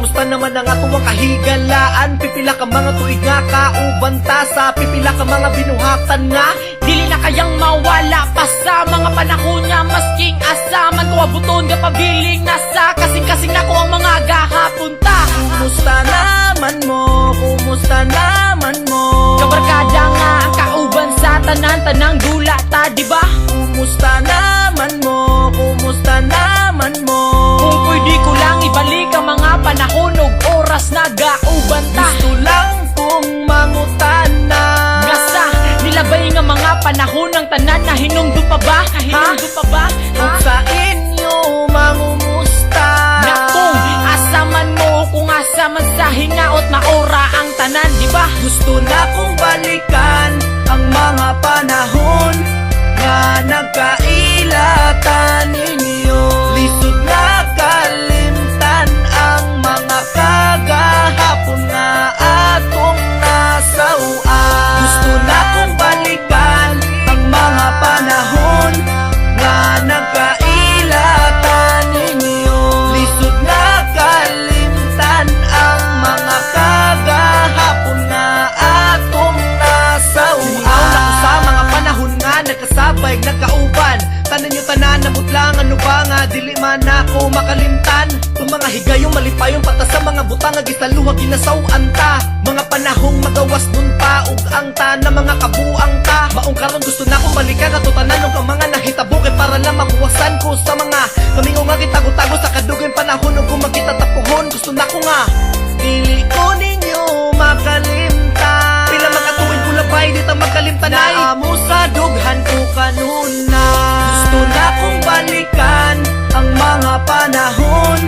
kamusta naman ang atuwang kahigalaan? Pipila ka mga tuig nga kauban ta sa pipila ka mga binuhatan nga dili na kayang mawala pa sa mga panahon nga masking asaman ko abuton nga pabiling nasa kasing-kasing na ko ang mga gahapunta. Kumusta naman mo? Kumusta naman mo? Kabarkada nga ang kauban sa tanan-tanang dula ta, diba? Kumusta naman mo? Kumusta naman mo? Kung pwede ko lang ibalik ang mga panahon ug oras na gauban ta. Gusto lang kong mangutana Nga sa nilabay nga mga panahon ng tanan na hinungdo pa ba? Hinungdo pa ba? Kung sa inyo mangumusta Na kung asaman mo, kung asaman sa hinaot maora ang tanan, diba? Gusto na kong balikan ang mga panahon nga nagkailatan ninyo. Lisod na kalimtan ang mga kagahapon nga atong nasauan. Gusto na kong balikan ang mga panahon nga nagkailatan ninyo. Lisod na kalimtan ang mga kagahapon nga atong nasauan. Silingaw na ko sa mga panahon nga nagkasabay, nagkauban. Tanan nyo tanan, namutlang ano ba nga dili man ako makalimtan. Kung mga higayong malipayon pata sa mga butang nga gisaluha ginasawan ta. Mga panahong magawas nun pa ug ang ta na mga kabuang ta. Maong karon gusto na kong balikan ato tanan ug ang mga nahitabo kay para lang mabuwasan ko sa mga kamingaw nga gitago-tago sa kadugay panahon ug kung magkitatapuhon. Gusto na ko nga dili ko ninyo makalimtan. Pila makatuwid ko labay di ta makalimtan ay amo sa dughan ko kanuna. Gusto na kong balikan ang mga panahon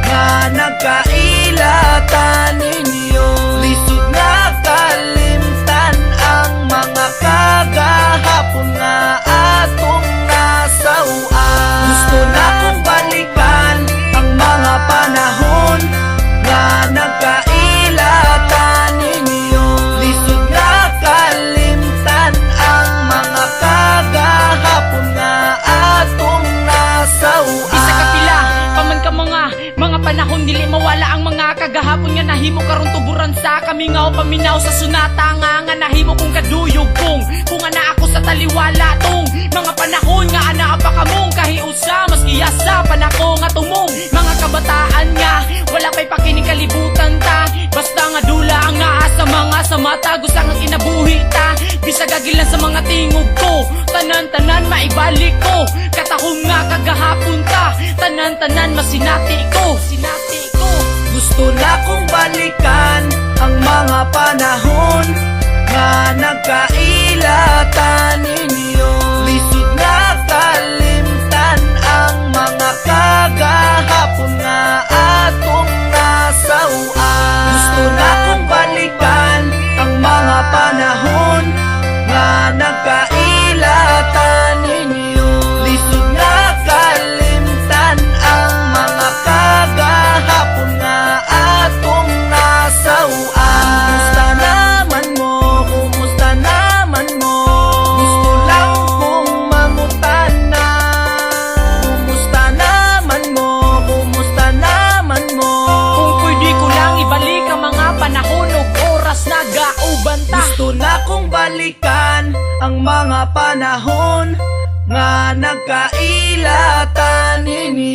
nga nagkailatan ninyo. Lisod na kalimtan ang mga kagahapon nga atong nasauan. Gusto na kong balikan ang mga panahon nga nagkailatan ninyo. Lisod na kalimtan ang mga kagahapon nga atong nasauan. Isa kapila, paman ka mga panahon dili mawala ang mga kagahapon nga nahimo karong tuburan sa kamingaw paminaw sa sunata nga nahimo kong kaduyog kung ana ako sa taliwala tong mga panahon nga ana pa kamong kahiusa maski asa panako nga tumong mga kabataan nga wala pa'y pakining kalibutan ta basta nga dula ang naa sa mga sa mata gusto nga kinabuhi ta bisag agilan sa mga tingog ko tanan-tanan maibalik ko katahong nga kagahapon ta tanan-tanan masinati ko Gusto na kong balikan ang mga panahon nga nagkailatan ninyo. Lisod na kalimtan ang mga kagahapon nga atong nasauan. Gusto na kong balikan ang mga panahon nga nagkailatan ninyo. Lisod na kalimtan ang mga kagahapon nga atong nasauan. Kumusta naman mo? Kumusta naman mo? Gusto lang kong mangutana. Kumusta naman mo? Kumusta naman mo? Kung pwede ko lang ibalik ang mga panahon ug oras na gauban ta. Gusto na kong balikan ang mga panahon nga nagkailatan ninyo.